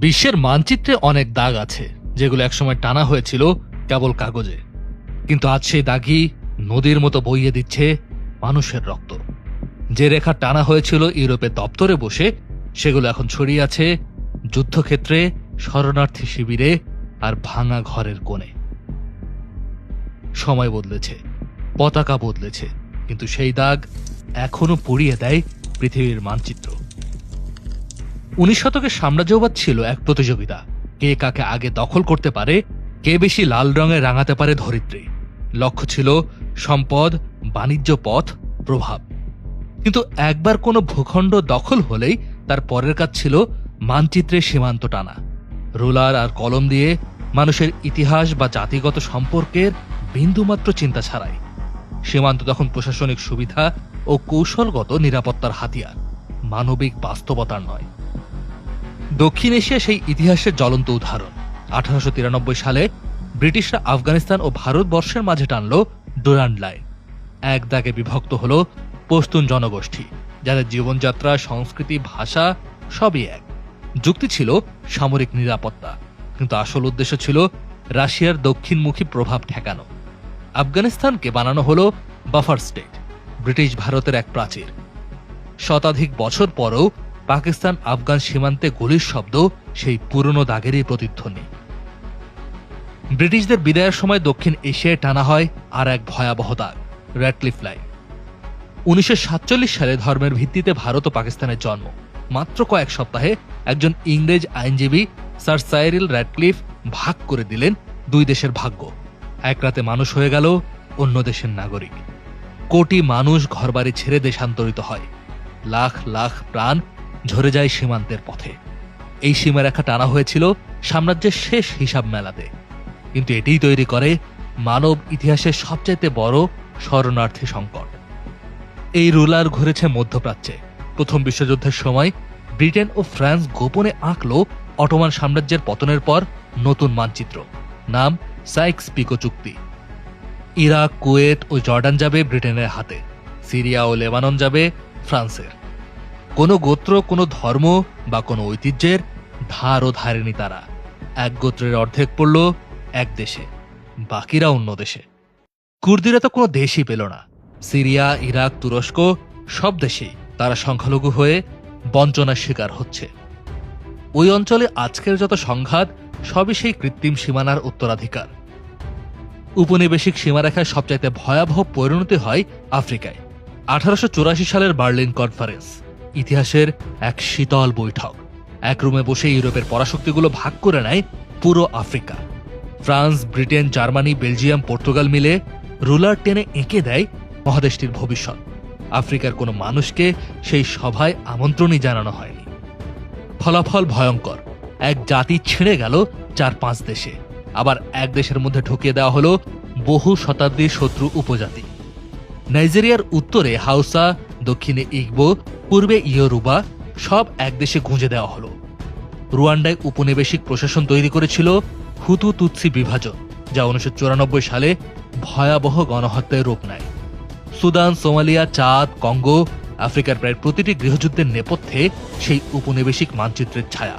বিশ্বের মানচিত্রে অনেক দাগ আছে, যেগুলো একসময় টানা হয়েছিল কেবল কাগজে, কিন্তু আজ সেই দাগই নদীর মতো বইয়ে দিচ্ছে মানুষের রক্ত। যে রেখা টানা হয়েছিল ইউরোপের দপ্তরে বসে, সেগুলো এখন ছড়িয়ে আছে যুদ্ধক্ষেত্রে, শরণার্থী শিবিরে আর ভাঙা ঘরের কোণে। সময় বদলেছে, পতাকা বদলেছে, কিন্তু সেই দাগ এখনো পুড়িয়ে দেয় পৃথিবীর মানচিত্র। 19 শতকের সাম্রাজ্যবাদ ছিল এক প্রতিযোগিতা, কে কাকে আগে দখল করতে পারে, কে বেশি লাল রঙে রাঙাতে পারে ধরিত্রী। লক্ষ্য ছিল সম্পদ, বাণিজ্য পথ, প্রভাব। কিন্তু একবার কোনো ভূখণ্ড দখল হলেই তার পরের কাজ ছিল মানচিত্রে সীমান্ত টানা। রুলার আর কলম দিয়ে মানুষের ইতিহাস বা জাতিগত সম্পর্কের বিন্দুমাত্র চিন্তা ছাড়াই। সীমান্ত তখন প্রশাসনিক সুবিধা ও কৌশলগত নিরাপত্তার হাতিয়ার, মানবিক বাস্তবতার নয়। দক্ষিণ এশিয়া সেই ইতিহাসের জ্বলন্ত উদাহরণ। 1893 সালে ব্রিটিশরা আফগানিস্তান ও ভারতবর্ষের মাঝে টানল ডুরান্ড লাইন। এক দাগে বিভক্ত হল পশতুন জনগোষ্ঠী, যাদের জীবনযাত্রা, সংস্কৃতি, ভাষা সবই এক। যুক্তি ছিল সামরিক নিরাপত্তা, কিন্তু আসল উদ্দেশ্য ছিল রাশিয়ার দক্ষিণমুখী প্রভাব ঠেকানো। আফগানিস্তানকে বানানো হল বাফার স্টেট, ব্রিটিশ ভারতের এক প্রাচীর। শতাধিক বছর পরেও পাকিস্তান আফগান সীমান্তে গুলির শব্দ সেই পুরনো দাগেরই প্রতিধ্বনি। ব্রিটিশদের বিদায়ের সময় দক্ষিণ এশিয়ায় টানা হয় আর এক ভয়াবহ দাগ, র্যাডক্লিফ লাইন। 1947 সালে ধর্মের ভিত্তিতে ভারত ও পাকিস্তানের জন্ম। মাত্র কয়েক সপ্তাহে একজন ইংরেজ আইনজীবী স্যার সাইরিল র্যাডক্লিফ ভাগ করে দিলেন দুই দেশের ভাগ্য। এক রাতে মানুষ হয়ে গেল অন্য দেশের নাগরিক। কোটি মানুষ ঘরবাড়ি ছেড়ে দেশান্তরিত হয়, লাখ লাখ প্রাণ ঝরে যায় সীমান্তের পথে। এই সীমারেখা টানা হয়েছিল সাম্রাজ্যের শেষ হিসাব মেলাতে, কিন্তু এটিই তৈরি করে মানব ইতিহাসের সবচাইতে বড় শরণার্থী সংকট। এই রুলার ঘুরেছে মধ্যপ্রাচ্যে। প্রথম বিশ্বযুদ্ধের সময় ব্রিটেন ও ফ্রান্স গোপনে আঁকল অটোমান সাম্রাজ্যের পতনের পর নতুন মানচিত্র, নাম সাইক্স পিকো চুক্তি। ইরাক, কুয়েত ও জর্ডান যাবে ব্রিটেনের হাতে, সিরিয়া ও লেবানন যাবে ফ্রান্সের। কোনো গোত্র, কোনো ধর্ম বা কোনো ঐতিহ্যের ধারও ধারেনি তারা। এক গোত্রের অর্ধেক পড়ল এক দেশে, বাকিরা অন্য দেশে। কুর্দিরা তো কোনো দেশই পেল না। সিরিয়া, ইরাক, তুরস্ক সব দেশেই তারা সংখ্যালঘু হয়ে বঞ্চনার শিকার হচ্ছে। ওই অঞ্চলে আজকের যত সংঘাত, সবই সেই কৃত্রিম সীমানার উত্তরাধিকার। উপনিবেশিক সীমারেখায় সবচাইতে ভয়াবহ পরিণতি হয় আফ্রিকায়। 1884 সালের বার্লিন কনফারেন্স, ইতিহাসের এক শীতল বৈঠক। এক রুমে বসে ইউরোপের পরাশক্তিগুলো ভাগ করে নেয় পুরো Africa. France, Britain, Germany, Belgium, Portugal মিলে রুলার টেনে এঁকে দেয় মহাদেশটির ভবিষ্যৎ। আফ্রিকার কোনো মানুষকে সেই সভায় আমন্ত্রণই জানানো হয়নি। ফলাফল ভয়ঙ্কর। এক জাতি ছিঁড়ে গেল 4-5 দেশে, আবার এক দেশের মধ্যে ঢুকিয়ে দেওয়া হলো বহু শতাব্দীর শত্রু উপজাতি। নাইজেরিয়ার উত্তরে হাউসা, দক্ষিণে ইগবো, পূর্বে ইয়োরুবা, সব এক দেশে গুঁজে দেওয়া হলো। রুয়ান্ডায় উপনিবেশিক প্রশাসন তৈরি করেছিল হুতু তুৎসি বিভাজন, যা 1994 সালে ভয়াবহ গণহত্যায় রূপ নেয়। সুদান, সোমালিয়া, চাদ, কঙ্গো, আফ্রিকার প্রায় প্রতিটি গৃহযুদ্ধের নেপথ্যে সেই উপনিবেশিক মানচিত্রের ছায়া।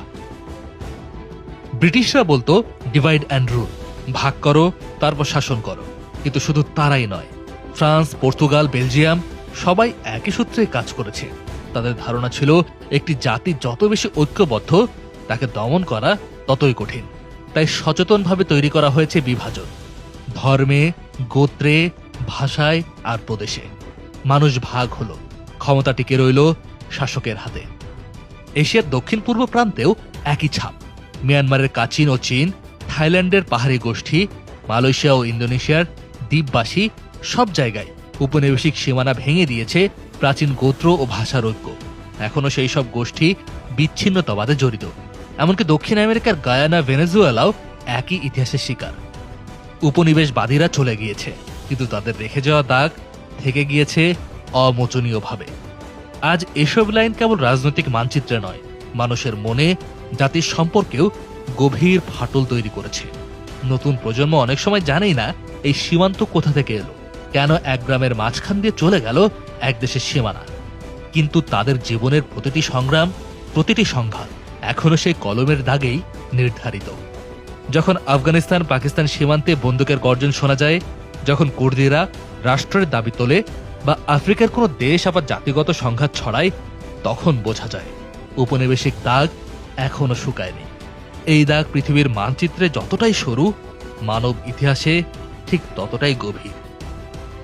ব্রিটিশরা বলতো ডিভাইড অ্যান্ড রুল, ভাগ করো তারপর শাসন করো। কিন্তু শুধু তারাই নয়, ফ্রান্স, পর্তুগাল, বেলজিয়াম সবাই একই সূত্রে কাজ করেছে। তাদের ধারণা ছিল একটি জাতি যত বেশি ঐক্যবদ্ধ, তাকে দমন করা ততই কঠিন। তাই সচেতনভাবে তৈরি করা হয়েছে বিভাজন। ধর্মে, গোত্রে, ভাষায় আর প্রদেশে মানুষ ভাগ হলো, ক্ষমতা টিকে রইল শাসকের হাতে। এশিয়ার দক্ষিণ পূর্ব প্রান্তেও একই ছাপ। মিয়ানমারের কাচিন ও চীন, থাইল্যান্ডের পাহাড়ি গোষ্ঠী, মালয়েশিয়া ও ইন্দোনেশিয়ার দ্বীপবাসী, সব জায়গায় উপনিবেশিক সীমানা ভেঙে দিয়েছে প্রাচীন গোত্র ও ভাষার ঐক্য। এখনো সেই সব গোষ্ঠী বিচ্ছিন্নতাবাদে জড়িত। এমনকি দক্ষিণ আমেরিকার গায়ানা, ভেনেজুয়েলাও একই ইতিহাসের শিকার। উপনিবেশবাদীরা চলে গিয়েছে, কিন্তু তাদের রেখে যাওয়া দাগ থেকে গিয়েছে অমোচনীয়ভাবে। আজ এসব লাইন কেবল রাজনৈতিক মানচিত্রে নয়, মানুষের মনে, জাতির সম্পর্কেও গভীর ফাটল তৈরি করেছে। নতুন প্রজন্ম অনেক সময় জানেই না এই সীমান্ত কোথা থেকে এলো, কেন এক গ্রামের মাঝখান দিয়ে চলে গেল এক দেশের সীমানা। কিন্তু তাদের জীবনের প্রতিটি সংগ্রাম, প্রতিটি সংঘাত এখনো সেই কলমের দাগেই নির্ধারিত। যখন আফগানিস্তান পাকিস্তান সীমান্তে বন্দুকের গর্জন শোনা যায়, যখন কুর্দিরা রাষ্ট্রের দাবি তোলে বা আফ্রিকার কোনো দেশ আবার জাতিগত সংঘাত ছড়ায়, তখন বোঝা যায় উপনিবেশিক দাগ এখনো শুকায়নি। এই দাগ পৃথিবীর মানচিত্রে যতটাই সরু, মানব ইতিহাসে ঠিক ততটাই গভীর।